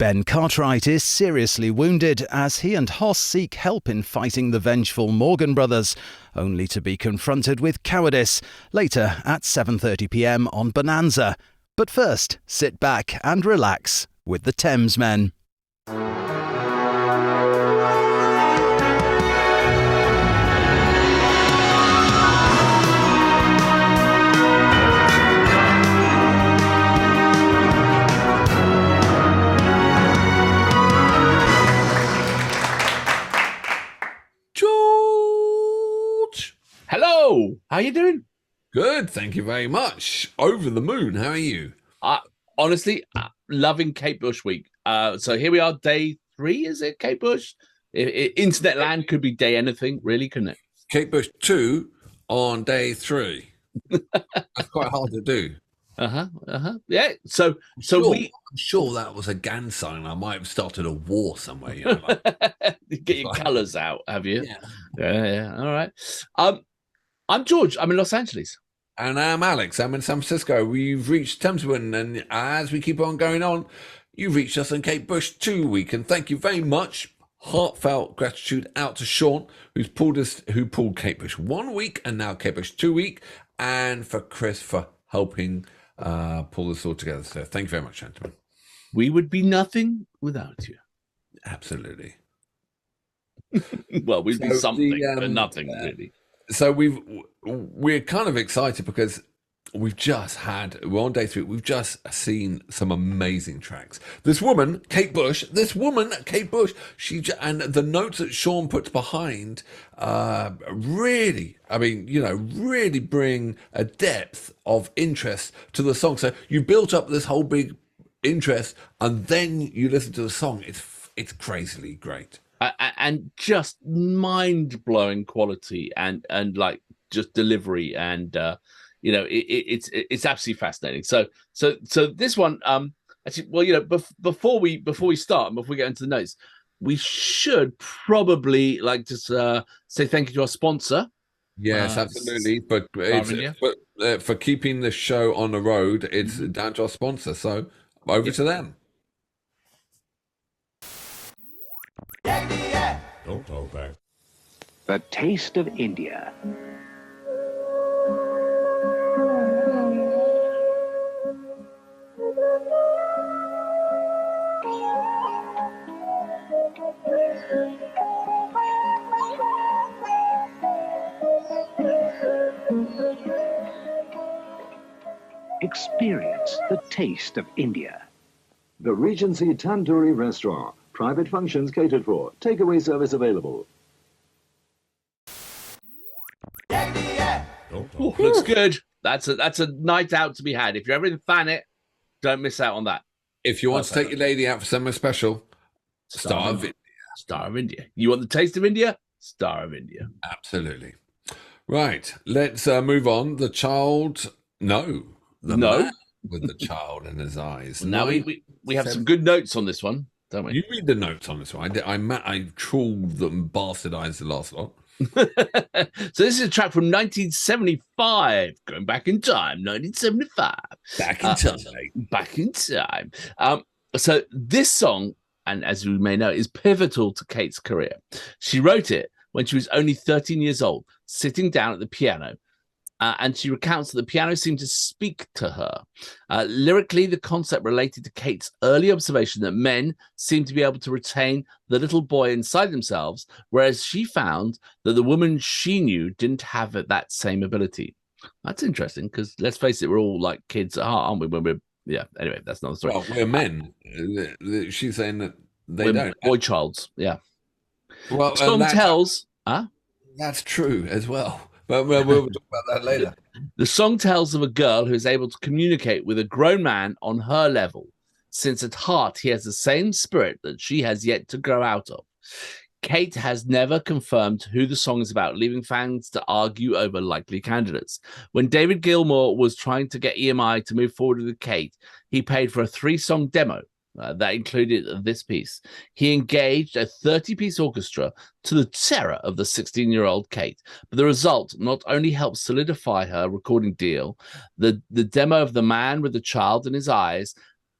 Ben Cartwright is seriously wounded as he and Hoss seek help in fighting the vengeful Morgan brothers, only to be confronted with cowardice later at 7:30 p.m. on Bonanza. But first, sit back and relax with the Thamesmen. George! Hello! How you doing? Good, thank you very much. Over the moon, how are you? Honestly, loving Kate Bush week. So here we are, day 3, is it, Kate Bush? Internet land could be day anything, really, couldn't it? Kate Bush 2 on day 3. That's quite hard to do. Yeah, I'm sure that was a gang sign. I might have started a war somewhere. You know, get your colours out, have you? Yeah. All right. I'm George. I'm in Los Angeles. And I'm Alex. I'm in San Francisco. We've reached Thamesmen, and as we keep on going on, you've reached us on Kate Bush 2 week, and thank you very much. Heartfelt gratitude out to Sean, who pulled Kate Bush 1 week and now Kate Bush 2 week, and for Chris for helping pull this all together. So thank you very much, gentlemen. We would be nothing without you. Absolutely. Well, we'd be something, but nothing really. So we're kind of excited because we're on day 3. We've just seen some amazing tracks. This woman, Kate Bush, and the notes that Sean puts behind, really bring a depth of interest to the song. So you built up this whole big interest, and then you listen to the song. It's crazily great. And just mind-blowing quality and like just delivery, and it's absolutely fascinating. So this one, actually, well, before we start and before we get into the notes, we should probably just say thank you to our sponsor. Yes, absolutely. But for keeping the show on the road, it's down to our sponsor. So over to them. Don't talk back. The taste of India. Experience the taste of India. The Regency Tandoori Restaurant. Private functions catered for. Takeaway service available. Looks good. That's a night out to be had. If you're ever in Thanet, don't miss out on that. If you want to take your lady out for something special, Star of India. Star of India. You want the taste of India? Star of India. Absolutely. Right. Let's move on. The child. No. Man with the child in his eyes. Now we have some good notes on this one, don't we? You read the notes on this one. I trawled them, bastardized the last lot. So this is a track from 1975, going back in time, 1975. Back in time. So this song, and as we may know, is pivotal to Kate's career. She wrote it when she was only 13 years old, sitting down at the piano. And she recounts that the piano seemed to speak to her. Lyrically, the concept related to Kate's early observation that men seemed to be able to retain the little boy inside themselves, whereas she found that the woman she knew didn't have that same ability. That's interesting, because let's face it, we're all like kids at heart, aren't we? Anyway, that's not the story. Well, we're men. She's saying that we're don't. Boy childs, yeah. Well, the song tells... That's true as well. But we'll talk about that later. The song tells of a girl who is able to communicate with a grown man on her level, since at heart he has the same spirit that she has yet to grow out of. Kate has never confirmed who the song is about, leaving fans to argue over likely candidates. When David Gilmour was trying to get EMI to move forward with Kate, he paid for a 3-song demo. That included this piece. He engaged a 30-piece orchestra to the terror of the 16-year-old Kate. But the result not only helped solidify her recording deal, the demo of the man with the child in his eyes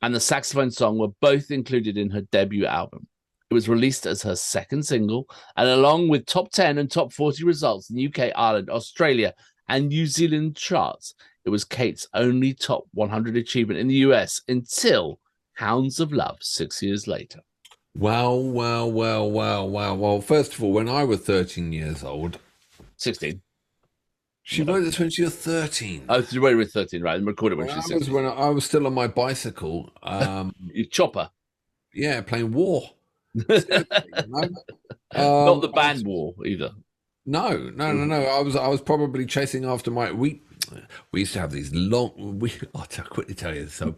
and the saxophone song were both included in her debut album. It was released as her second single, and along with top 10 and top 40 results in the UK, Ireland, Australia, and New Zealand charts, it was Kate's only top 100 achievement in the US until Hounds of Love 6 years later. Wow. Well, first of all, when I was 13 years old... 16. She wrote this when she was 13. Oh, she wrote it with 13, right, and recorded when she was 16. When I was still on my bicycle. Chopper. Yeah, playing War. Seriously, Not the band War either. No. I was probably chasing after we used to have these long. I'll quickly tell you. So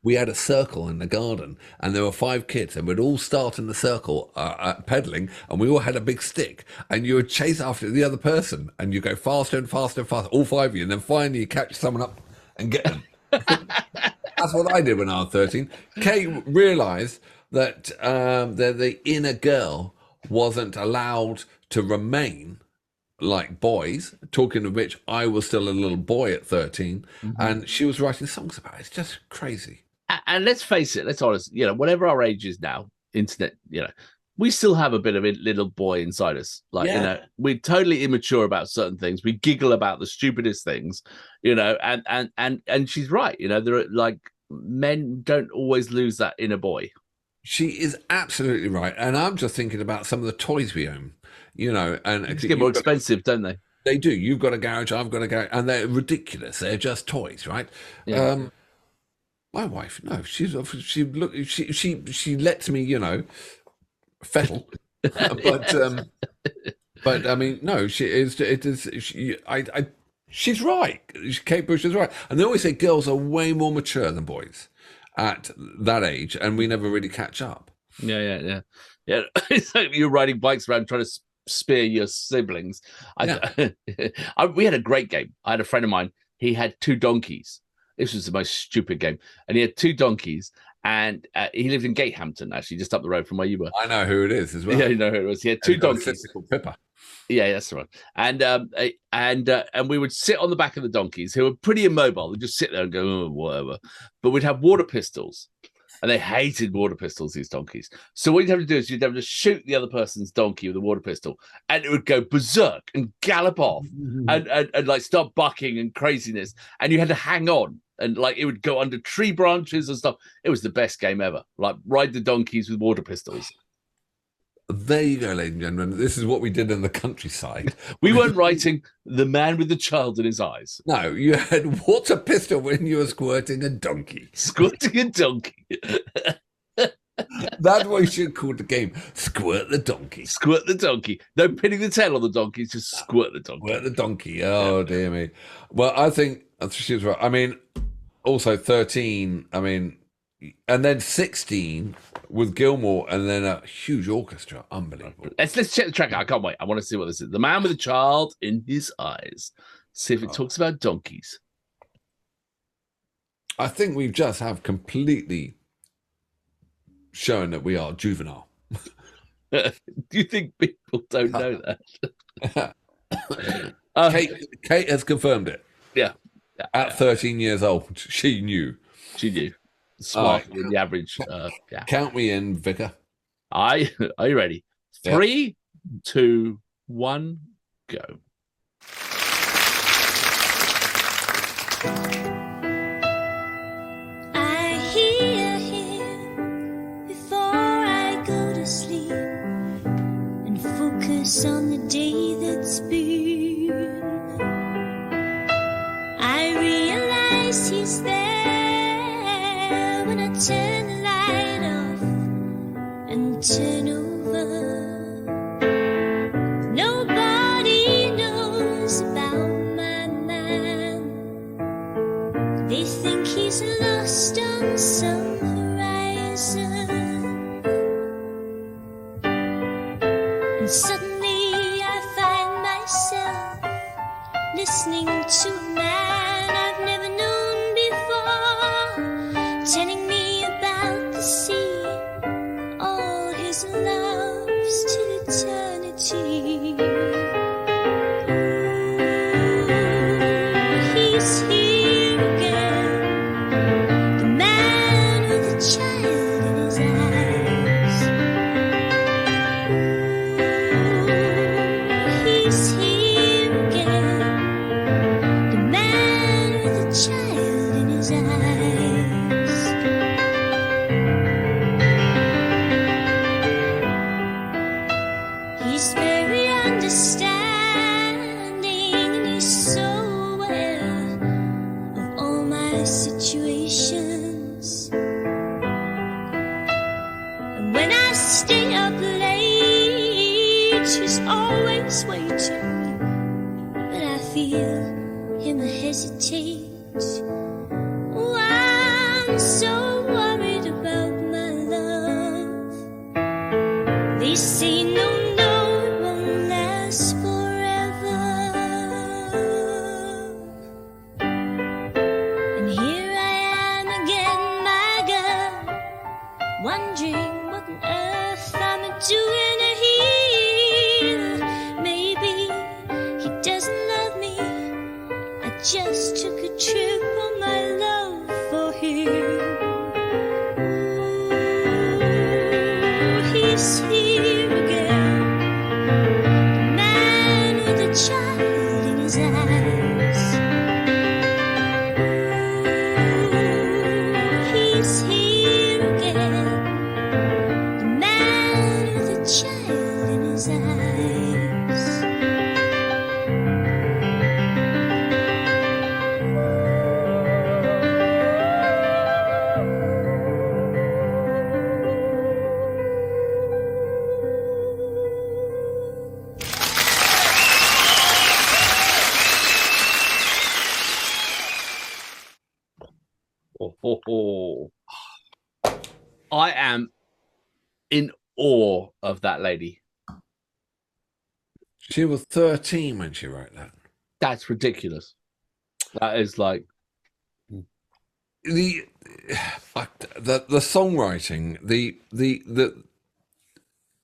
we had a circle in the garden, and there were 5 kids, and we'd all start in the circle pedaling, and we all had a big stick, and you would chase after the other person, and you go faster and faster and faster, all 5 of you, and then finally you catch someone up and get them. That's what I did when I was 13. Kate realised that the inner girl wasn't allowed to remain like boys, talking of which I was still a little boy at 13, and she was writing songs about it. It's just crazy. And let's face it, let's honest, whatever our age is now, internet, we still have a bit of a little boy inside us. We're totally immature about certain things. We giggle about the stupidest things, and she's right. There are men don't always lose that inner boy. She is absolutely right. And I'm just thinking about some of the toys we own, and they get more expensive, don't they? They do. You've got a garage, I've got a garage, and they're ridiculous. They're just toys, right? Yeah. My wife, no, she lets me, fettle, but I mean, no, she's right. Kate Bush is right, and they always say girls are way more mature than boys at that age, and we never really catch up. Yeah. It's like you're riding bikes around trying to spear your siblings. We had a great game. I had a friend of mine. He had 2 donkeys. This was the most stupid game, and he had 2 donkeys. And he lived in Gatehampton, actually, just up the road from where you were. I know who it is as well. Yeah, you know who it was. He had 2 donkeys. Called Pippa. Yeah, that's the one. And we would sit on the back of the donkeys, who were pretty immobile. They'd just sit there and go, whatever. But we'd have water pistols, and they hated water pistols, these donkeys. So what you'd have to do is you'd have to shoot the other person's donkey with a water pistol, and it would go berserk and gallop off and like start bucking and craziness. And you had to hang on. And it would go under tree branches and stuff. It was the best game ever. Ride the donkeys with water pistols. There you go, ladies and gentlemen. This is what we did in the countryside. We weren't writing The Man with the Child in His Eyes. No, you had water pistol when you were squirting a donkey. Squirting a donkey. That's what you should call the game. Squirt the donkey. Squirt the donkey. No pinning the tail on the donkey, just squirt the donkey. Squirt the donkey. Oh, dear me. Well, I think she was right. I mean, also 13, and then 16 with Gilmore, and then a huge orchestra. Unbelievable. Let's check the track out. I can't wait. I want to see what this is. The Man with the Child in His Eyes. See if it talks about donkeys. I think we just have completely shown that we are juvenile. Do you think people don't know that? Kate has confirmed it. Yeah. At 13 years old, she knew. She knew. Smarter than the average. Count me in, Vicar. Are you ready? 3, 2, 1, go. I hear him before I go to sleep and focus on the day that's been. I realize he's there when I turn the light off and turn over. Nobody knows about my man. They think he's lost on some horizon. And suddenly I find myself listening to a man I've never known before, telling me about the sea, all his loves till eternity. Ooh, he's here again, the man feel him hesitate. Oh, I'm so worried about my love. They say no, it won't last forever. And here I am again, my girl, wondering what on earth I'm doing here. Maybe he doesn't love me. I just took a trip on my love for him. Ooh, he's here again, the man with a child in his eyes. Ooh, he's here again, the man with a child in his eyes. Oh. I am in awe of that lady. She was 13 when she wrote that. That's ridiculous. That is like The songwriting, the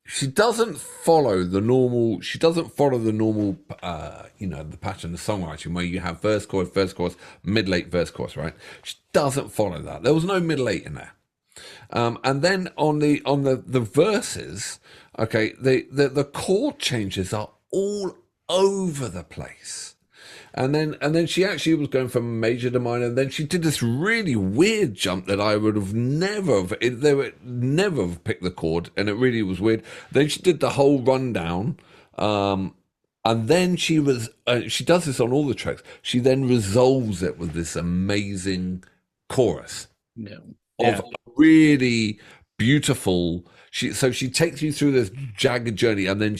she doesn't follow the normal. She doesn't follow the normal, the pattern of songwriting where you have verse, chorus, mid, late, verse, chorus. Right? She doesn't follow that. There was no middle eight in there. And then on the verses, okay, the chord changes are all over the place. And then she actually was going from major to minor, and then she did this really weird jump that I would have never have picked the chord, and it really was weird. Then she did the whole rundown, and then she does this on all the tracks. She then resolves it with this amazing chorus of really beautiful. She takes you through this jagged journey, and then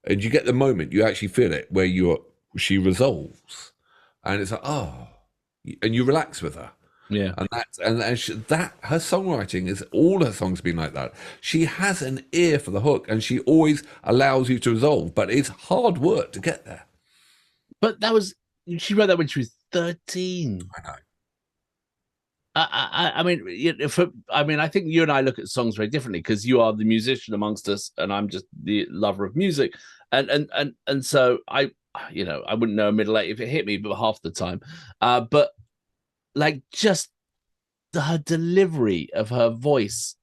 and you get the moment, you actually feel it where she resolves, and it's like, oh, and you relax with her. Yeah. And that her songwriting is, all her songs have been like that. She has an ear for the hook, and she always allows you to resolve, but it's hard work to get there. But she wrote that when she was 13. I know. I mean, I think you and I look at songs very differently because you are the musician amongst us, and I'm just the lover of music, and so I wouldn't know a middle eight if it hit me, but half the time, but like just her delivery of her voice,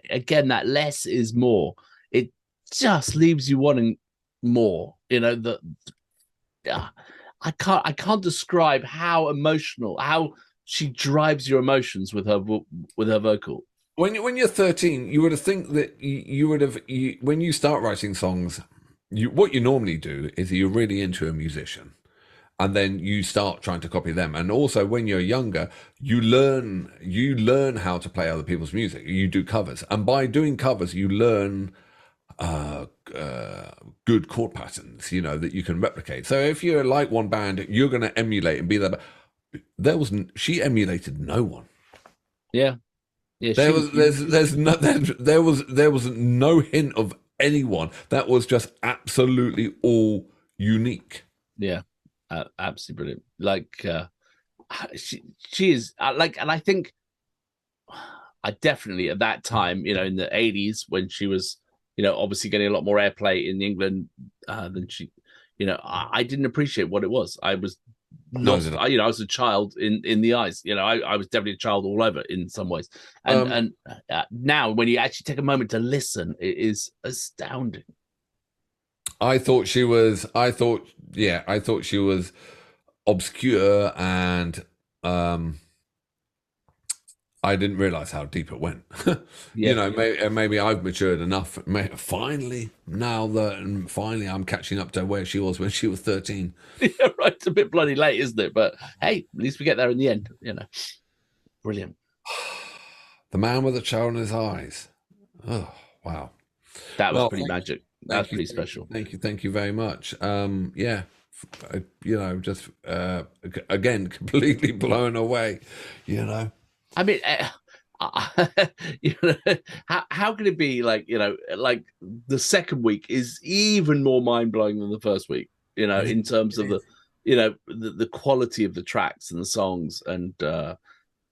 again, that less is more. It just leaves you wanting more. I can't describe how emotional, how she drives your emotions with her vocal. When you're 13, you would have think that when you start writing songs, what you normally do is you're really into a musician, and then you start trying to copy them. And also, when you're younger, you learn how to play other people's music. You do covers, and by doing covers, you learn good chord patterns, that you can replicate. So if you're like one band, you're going to emulate and be there. She emulated no one. Yeah. There was no hint of anyone. That was just absolutely all unique. Yeah, absolutely brilliant. Like she is like, and I think I definitely at that time, in the 80s when she was, obviously getting a lot more airplay in England than she, I didn't appreciate what it was. I was not, I was a child in the eyes. I was definitely a child all over in some ways. And now, when you actually take a moment to listen, it is astounding. I thought she was obscure, and I didn't realize how deep it went. Maybe I've matured enough. Finally, I'm catching up to where she was when she was 13. Yeah, right. It's a bit bloody late, isn't it? But hey, at least we get there in the end. Brilliant. The man with the child in his eyes. Oh, wow. That was pretty magic. That's pretty special. Thank you very much. Yeah. just again completely blown away. I mean, how can it be like the second week is even more mind blowing than the first week? In terms of the quality of the tracks and the songs, and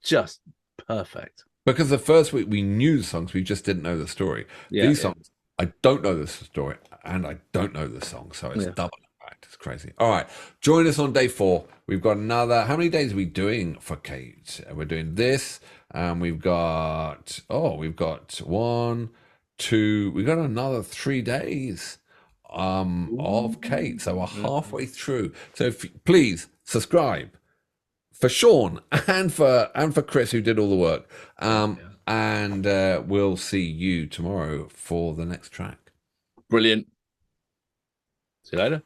just perfect. Because the first week we knew the songs, we just didn't know the story. These songs, I don't know the story, and I don't know the song, so it's double impact. It's crazy. All right, join us on day 4. We've got another. How many days are we doing for Kate? We're doing this. We've got 1, 2. We've got another 3 days of Kate, so we're halfway through. So please subscribe for Sean and for Chris, who did all the work. And we'll see you tomorrow for the next track. Brilliant. See you later.